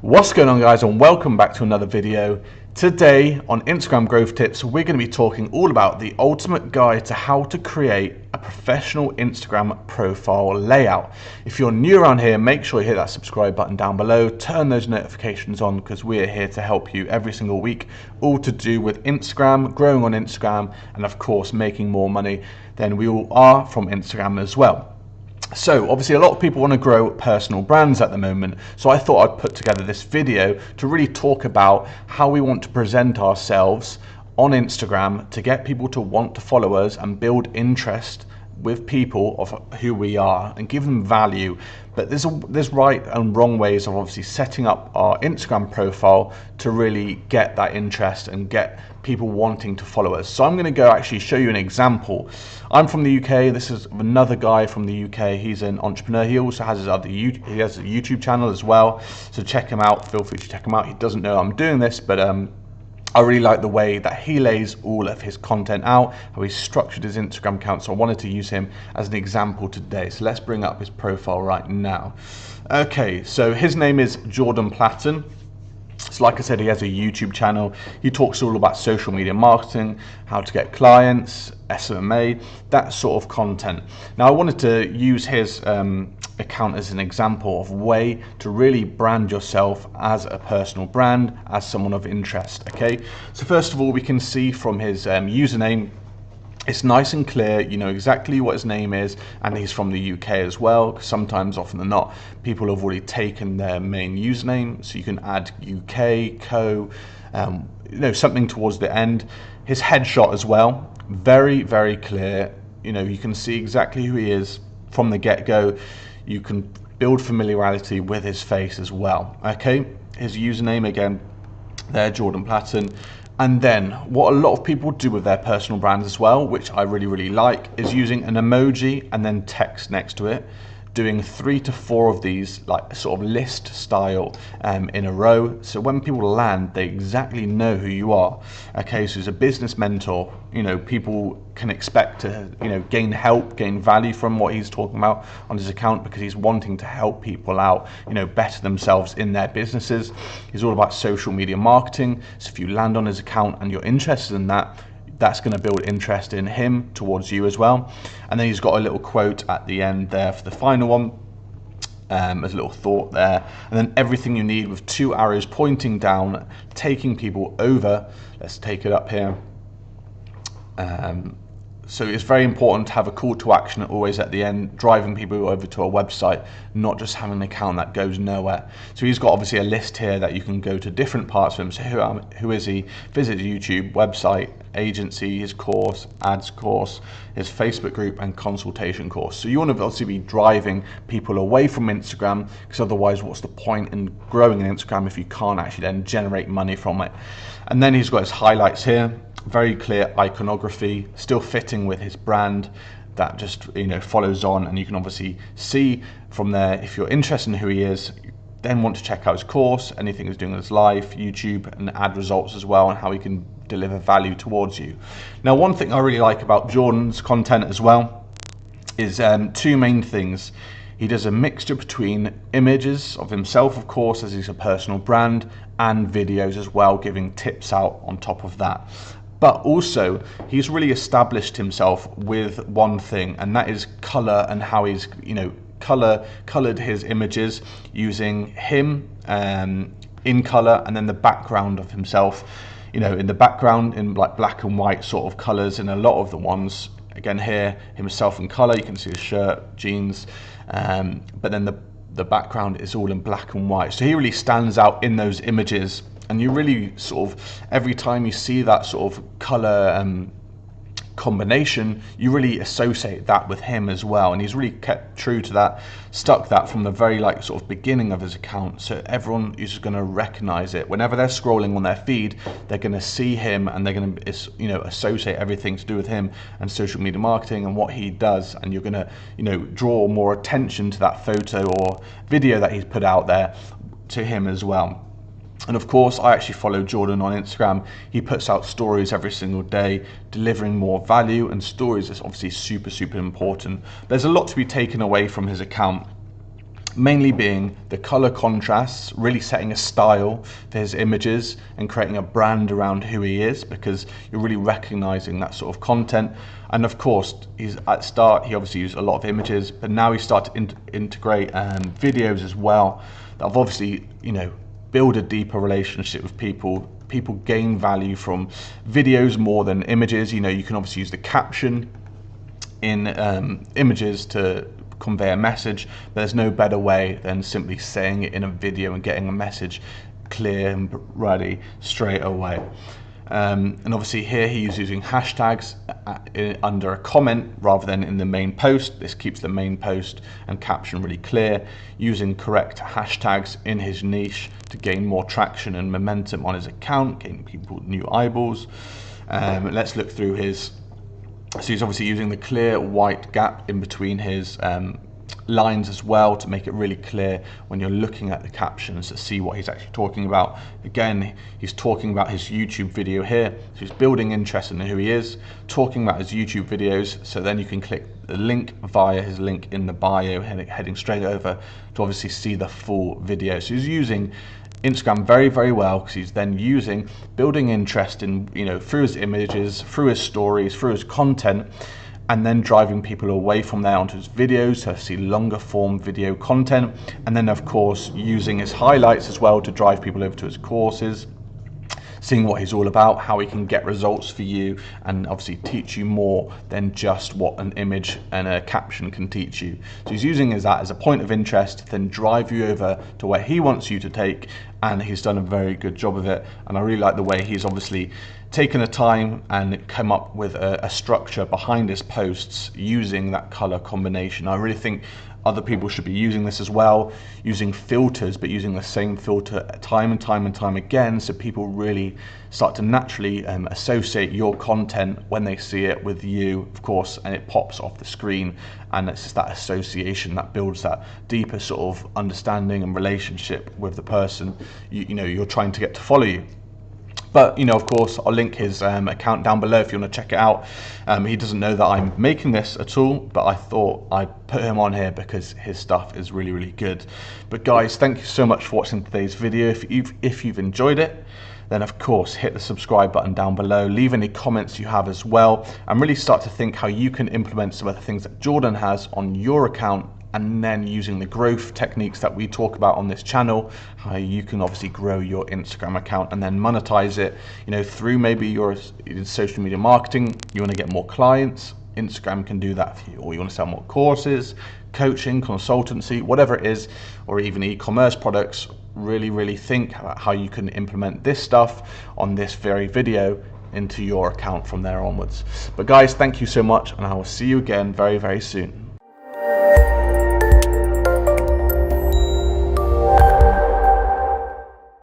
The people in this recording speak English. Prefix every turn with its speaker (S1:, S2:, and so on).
S1: What's going on, guys, and welcome back to another video. Today on Instagram Growth Tips, we're going to be talking all about the ultimate guide to how to create a professional Instagram profile layout. If you're new around here, make sure you hit that subscribe button down below, turn those notifications on, because we're here to help you every single week, all to do with Instagram, growing on Instagram, and of course making more money than we all are from Instagram as well. So obviously a lot of people want to grow personal brands at the moment, so I thought I'd put together this video to really talk about how we want to present ourselves on Instagram to get people to want to follow us and build interest with people of who we are and give them value. But there's right and wrong ways of obviously setting up our Instagram profile to really get that interest and get people wanting to follow us. So I'm going to go actually show you an example. I'm from the UK. This is another guy from the UK. He's an entrepreneur. He also has he has a YouTube channel as well. So check him out. Feel free to check him out. He doesn't know I'm doing this, but I really like the way that he lays all of his content out, how he's structured his Instagram account, so I wanted to use him as an example today. So let's bring up his profile right now. Okay, so his name is Jordan Platten. So like I said, he has a YouTube channel. He talks all about social media marketing, how to get clients, SMA, that sort of content. Now I wanted to use his account as an example of a way to really brand yourself as a personal brand, as someone of interest. Okay, so first of all, we can see from his username, it's nice and clear, you know exactly what his name is, and he's from the UK as well. Sometimes, often than not, people have already taken their main username, so you can add UK, co, something towards the end. His headshot as well, very, very clear. You can see exactly who he is from the get-go. You can build familiarity with his face as well. Okay, his username again, there, Jordan Platten. And then what a lot of people do with their personal brands as well, which I really, really like, is using an emoji and then text next to it, doing 3 to 4 of these, like sort of list style in a row. So when people land, they exactly know who you are. Okay, so as a business mentor, people can expect to, gain help, gain value from what he's talking about on his account, because he's wanting to help people out, better themselves in their businesses. He's all about social media marketing. So if you land on his account and you're interested in that, that's going to build interest in him towards you as well. And then he's got a little quote at the end there for the final one, as a little thought there. And then everything you need with 2 arrows pointing down, taking people over. Let's take it up here. So it's very important to have a call to action always at the end, driving people over to a website, not just having an account that goes nowhere. So he's got obviously a list here that you can go to different parts of him. So who is he? Visit YouTube, website, agency, his course, ads course, his Facebook group, and consultation course. So you want to obviously be driving people away from Instagram, because otherwise what's the point in growing an Instagram if you can't actually then generate money from it? And then he's got his highlights here. Very clear iconography, still fitting with his brand, that just follows on. And you can obviously see from there, if you're interested in who he is, then want to check out his course, anything he's doing in his life, YouTube, and ad results as well, and how he can deliver value towards you. Now, one thing I really like about Jordan's content as well is 2 main things. He does a mixture between images of himself, of course, as he's a personal brand, and videos as well, giving tips out on top of that. But also, he's really established himself with one thing, and that is color, and how he's colored his images using him in color, and then the background of himself, in the background in like black and white sort of colors. In a lot of the ones, again here, himself in color, you can see his shirt, jeans, but then the background is all in black and white. So he really stands out in those images. And you really sort of, every time you see that sort of color combination, you really associate that with him as well. And he's really kept true to that, stuck that from the very sort of beginning of his account. So everyone is going to recognize it. Whenever they're scrolling on their feed, they're going to see him, and they're going to associate everything to do with him and social media marketing and what he does. And you're going to draw more attention to that photo or video that he's put out there to him as well. And of course, I actually follow Jordan on Instagram. He puts out stories every single day, delivering more value, and stories is obviously super, super important. There's a lot to be taken away from his account. mainly being the color contrasts, really setting a style for his images and creating a brand around who he is, because you're really recognizing that sort of content. And of course, he's at start, he obviously used a lot of images, but now he started to integrate videos as well that have obviously, build a deeper relationship with people. People gain value from videos more than images. You can obviously use the caption in images to convey a message, but there's no better way than simply saying it in a video and getting a message clear and ready straight away. And obviously here he's using hashtags under a comment rather than in the main post. This keeps the main post and caption really clear, using correct hashtags in his niche to gain more traction and momentum on his account, gain people new eyeballs. Let's look through his. So he's obviously using the clear white gap in between his lines as well to make it really clear when you're looking at the captions to see what he's actually talking about. Again, he's talking about his YouTube video here, so he's building interest in who he is, talking about his YouTube videos, so then you can click the link via his link in the bio, heading straight over to obviously see the full video. So he's using Instagram very, very well, because he's then building interest in, through his images, through his stories, through his content, and then driving people away from there onto his videos to see longer form video content. And then of course using his highlights as well to drive people over to his courses, seeing what he's all about, how he can get results for you, and obviously teach you more than just what an image and a caption can teach you. So he's using that as a point of interest, then drive you over to where he wants you to take, and he's done a very good job of it. And I really like the way he's obviously taken the time and come up with a structure behind his posts using that color combination. I really think other people should be using this as well, using filters, but using the same filter time and time again, so people really start to naturally associate your content when they see it with you, of course, and it pops off the screen, and it's just that association that builds that deeper sort of understanding and relationship with the person you're trying to get to follow you. But of course, I'll link his account down below if you want to check it out. He doesn't know that I'm making this at all, but I thought I'd put him on here because his stuff is really, really good. But guys, thank you so much for watching today's video. If you've enjoyed it, then of course hit the subscribe button down below, leave any comments you have as well, and really start to think how you can implement some of the things that Jordan has on your account, and then using the growth techniques that we talk about on this channel, how you can obviously grow your Instagram account and then monetize it, through maybe your social media marketing. You want to get more clients, Instagram can do that for you. Or you want to sell more courses, coaching, consultancy, whatever it is, or even e-commerce products. Really think about how you can implement this stuff on this very video into your account from there onwards. But guys, thank you so much, and I will see you again very, very soon.